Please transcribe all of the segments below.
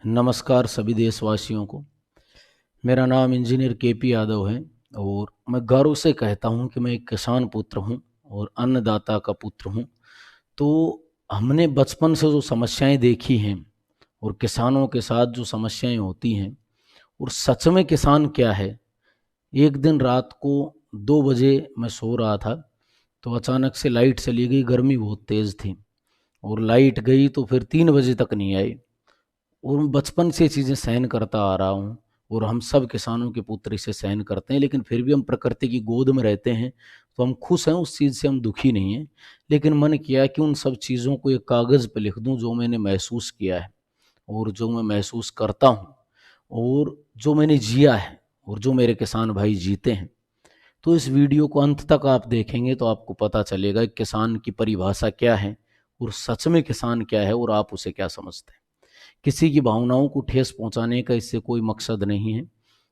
नमस्कार सभी देशवासियों को। मेरा नाम इंजीनियर केपी यादव है और मैं गर्व से कहता हूं कि मैं एक किसान पुत्र हूं और अन्नदाता का पुत्र हूं। तो हमने बचपन से जो समस्याएं देखी हैं और किसानों के साथ जो समस्याएं होती हैं, और सच में किसान क्या है। एक दिन रात को 2 बजे मैं सो रहा था, तो अचानक से लाइट चली गई। गर्मी बहुत तेज़ थी और लाइट गई तो फिर 3 बजे तक नहीं आई। और मैं बचपन से चीज़ें सहन करता आ रहा हूँ और हम सब किसानों के पुत्र इसे सहन करते हैं, लेकिन फिर भी हम प्रकृति की गोद में रहते हैं तो हम खुश हैं, उस चीज़ से हम दुखी नहीं हैं। लेकिन मन किया कि उन सब चीज़ों को एक कागज़ पे लिख दूं जो मैंने महसूस किया है और जो मैं महसूस करता हूँ और जो मैंने जिया है और जो मेरे किसान भाई जीते हैं। तो इस वीडियो को अंत तक आप देखेंगे तो आपको पता चलेगा कि किसान की परिभाषा क्या है और सच में किसान क्या है और आप उसे क्या समझते हैं। किसी की भावनाओं को ठेस पहुंचाने का इससे कोई मकसद नहीं है।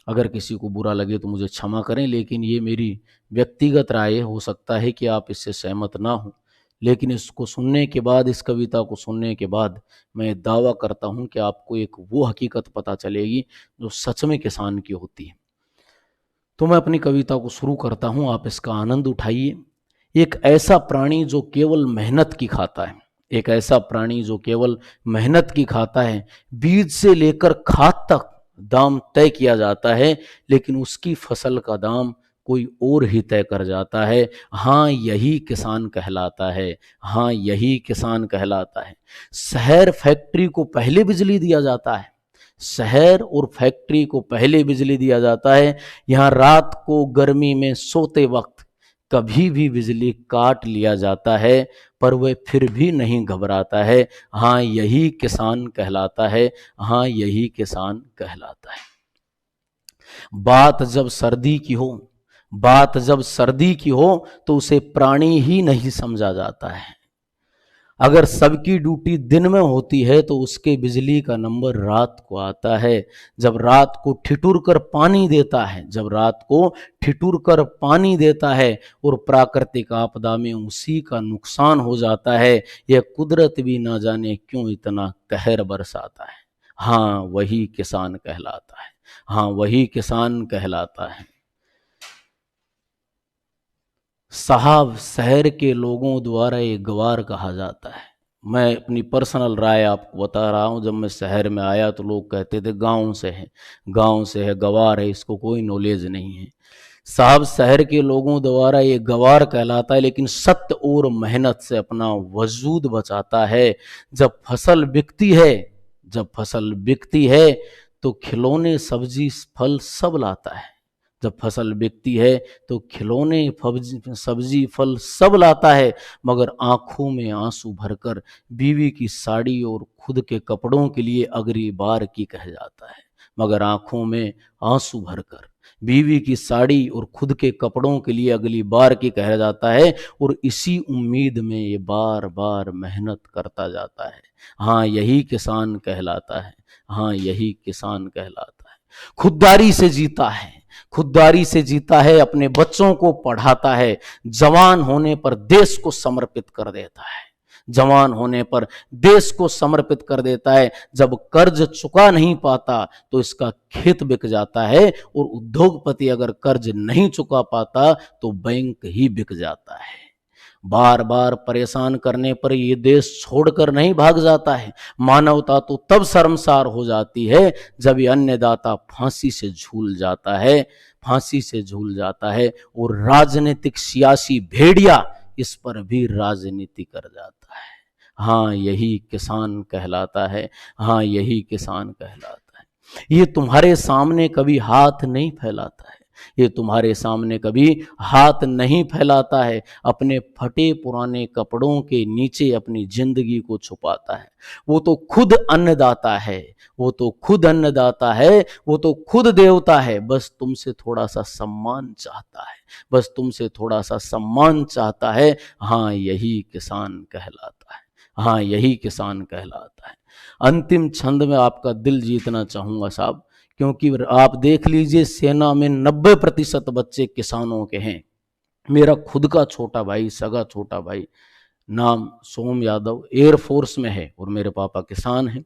अगर किसी को बुरा लगे तो मुझे क्षमा करें, लेकिन ये मेरी व्यक्तिगत राय है। हो सकता है कि आप इससे सहमत ना हो, लेकिन इसको सुनने के बाद, इस कविता को सुनने के बाद मैं दावा करता हूं कि आपको एक वो हकीकत पता चलेगी जो सच में किसान की होती है। तो मैं अपनी कविता को शुरू करता हूं, आप इसका आनंद उठाइए। एक ऐसा प्राणी जो केवल मेहनत की खाता है, एक ऐसा प्राणी जो केवल मेहनत की खाता है। बीज से लेकर खाद तक दाम तय किया जाता है, लेकिन उसकी फसल का दाम कोई और ही तय कर जाता है। हाँ, यही किसान कहलाता है। हाँ, यही किसान कहलाता है। शहर फैक्ट्री को पहले बिजली दिया जाता है। शहर और फैक्ट्री को पहले बिजली दिया जाता है। यहाँ रात को गर्मी में सोते वक्त कभी भी बिजली काट लिया जाता है, पर वह फिर भी नहीं घबराता है। हाँ, यही किसान कहलाता है। हाँ, यही किसान कहलाता है। बात जब सर्दी की हो, बात जब सर्दी की हो तो उसे प्राणी ही नहीं समझा जाता है। अगर सबकी ड्यूटी दिन में होती है तो उसके बिजली का नंबर रात को आता है। जब रात को ठिठुर कर पानी देता है, जब रात को ठिठुर कर पानी देता है और प्राकृतिक आपदा में उसी का नुकसान हो जाता है, यह कुदरत भी ना जाने क्यों इतना कहर बरसाता है। हाँ, वही किसान कहलाता है। हाँ, वही किसान कहलाता है। साहब, शहर के लोगों द्वारा ये गवार कहा जाता है। मैं अपनी पर्सनल राय आपको बता रहा हूँ। जब मैं शहर में आया तो लोग कहते थे गांव से है, गांव से है, गवार है, इसको कोई नॉलेज नहीं है। साहब, शहर के लोगों द्वारा ये गवार कहलाता है, लेकिन सत्य और मेहनत से अपना वजूद बचाता है। जब फसल बिकती है, जब फसल बिकती है तो खिलौने, सब्जी, फल सब लाता है। जब फसल बिकती है तो खिलौने, सब्जी, फल सब लाता है, मगर आंखों में आंसू भरकर बीवी की साड़ी और खुद के कपड़ों के लिए अगली बार की कह जाता है। मगर आंखों में आंसू भरकर बीवी की साड़ी और खुद के कपड़ों के लिए अगली बार की कह जाता है, और इसी उम्मीद में ये बार बार मेहनत करता जाता है। हाँ, यही किसान कहलाता है। हाँ, यही किसान कहलाता है। खुददारी से जीता है, खुददारी से जीता है, अपने बच्चों को पढ़ाता है, जवान होने पर देश को समर्पित कर देता है, जवान होने पर देश को समर्पित कर देता है। जब कर्ज चुका नहीं पाता तो इसका खेत बिक जाता है, और उद्योगपति अगर कर्ज नहीं चुका पाता तो बैंक ही बिक जाता है। बार बार परेशान करने पर ये देश छोड़कर नहीं भाग जाता है। मानवता तो तब शर्मसार हो जाती है जब ये अन्नदाता फांसी से झूल जाता है, फांसी से झूल जाता है, और राजनीतिक सियासी भेड़िया इस पर भी राजनीति कर जाता है। हाँ, यही किसान कहलाता है। हाँ, यही किसान कहलाता है। ये तुम्हारे सामने कभी हाथ नहीं फैलाता है, ये तुम्हारे सामने कभी हाथ नहीं फैलाता है। अपने फटे पुराने कपड़ों के नीचे अपनी जिंदगी को छुपाता है। वो तो खुद अन्नदाता है, वो तो खुद अन्नदाता है, वो तो खुद देवता है। बस तुमसे थोड़ा सा सम्मान चाहता है, बस तुमसे थोड़ा सा सम्मान चाहता है। हाँ, यही किसान कहलाता है। हाँ, यही किसान कहलाता है। अंतिम छंद में आपका दिल जीतना चाहूंगा साहब, क्योंकि आप देख लीजिए, सेना में 90% बच्चे किसानों के हैं। मेरा खुद का छोटा भाई, सगा छोटा भाई, नाम सोम यादव, एयर फोर्स में है और मेरे पापा किसान हैं।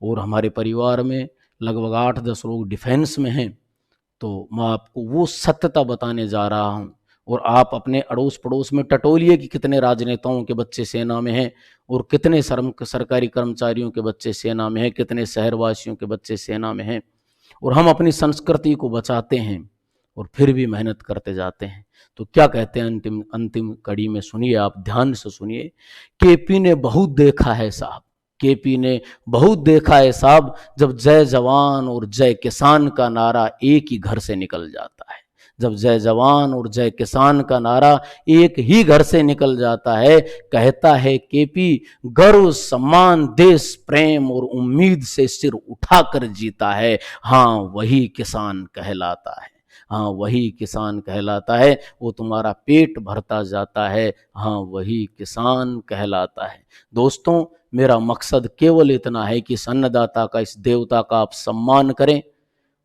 और हमारे परिवार में लगभग 8-10 लोग डिफेंस में हैं। तो मैं आपको वो सत्यता बताने जा रहा हूँ। और आप अपने अड़ोस पड़ोस में टटोलिए कि कितने राजनेताओं के बच्चे सेना में हैं और कितने सरकारी कर्मचारियों के बच्चे सेना में हैं, कितने शहरवासियों के बच्चे सेना में हैं। और हम अपनी संस्कृति को बचाते हैं और फिर भी मेहनत करते जाते हैं। तो क्या कहते हैं अंतिम अंतिम कड़ी में, सुनिए आप ध्यान से सुनिए। केपी ने बहुत देखा है साहब, केपी ने बहुत देखा है साहब, जब जय जवान और जय किसान का नारा एक ही घर से निकल जाता है। जब जय जवान और जय किसान का नारा एक ही घर से निकल जाता है, कहता है केपी, गर्व सम्मान देश प्रेम और उम्मीद से सिर उठाकर जीता है, हाँ वही किसान कहलाता है। हाँ वही किसान कहलाता है। वो तुम्हारा पेट भरता जाता है, हाँ वही किसान कहलाता है। दोस्तों, मेरा मकसद केवल इतना है कि इस अन्नदाता का, इस देवता का आप सम्मान करें।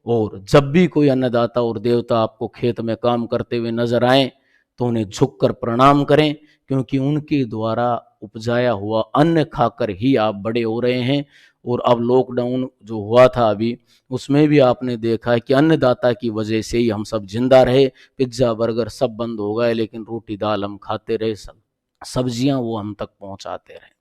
और जब भी कोई अन्नदाता और देवता आपको खेत में काम करते हुए नजर आए तो उन्हें झुककर प्रणाम करें, क्योंकि उनके द्वारा उपजाया हुआ अन्न खाकर ही आप बड़े हो रहे हैं। और अब लॉकडाउन जो हुआ था अभी, उसमें भी आपने देखा है कि अन्नदाता की वजह से ही हम सब जिंदा रहे। पिज्ज़ा बर्गर सब बंद हो गए, लेकिन रोटी दाल हम खाते रहे, सब सब्जियां वो हम तक पहुंचाते रहे।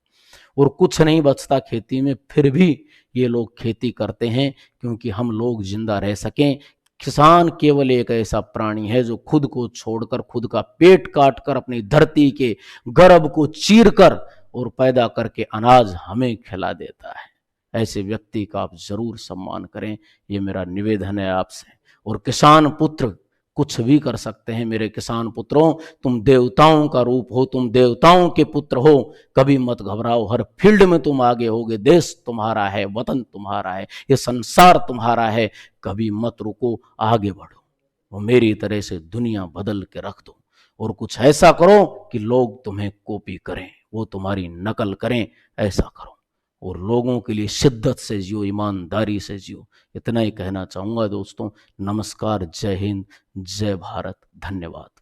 और कुछ नहीं बचता खेती में, फिर भी ये लोग खेती करते हैं क्योंकि हम लोग जिंदा रह सकें। किसान केवल एक ऐसा प्राणी है जो खुद को छोड़कर, खुद का पेट काट कर, अपनी धरती के गर्भ को चीर कर और पैदा करके अनाज हमें खिला देता है। ऐसे व्यक्ति का आप जरूर सम्मान करें, ये मेरा निवेदन है आपसे। और किसान पुत्र कुछ भी कर सकते हैं। मेरे किसान पुत्रों, तुम देवताओं का रूप हो, तुम देवताओं के पुत्र हो। कभी मत घबराओ, हर फील्ड में तुम आगे होगे। देश तुम्हारा है, वतन तुम्हारा है, ये संसार तुम्हारा है। कभी मत रुको, आगे बढ़ो और मेरी तरह से दुनिया बदल के रख दो। और कुछ ऐसा करो कि लोग तुम्हें कॉपी करें, वो तुम्हारी नकल करें, ऐसा करो। और लोगों के लिए शिद्दत से जियो, ईमानदारी से जियो। इतना ही कहना चाहूँगा दोस्तों। नमस्कार, जय हिंद, जय भारत, धन्यवाद।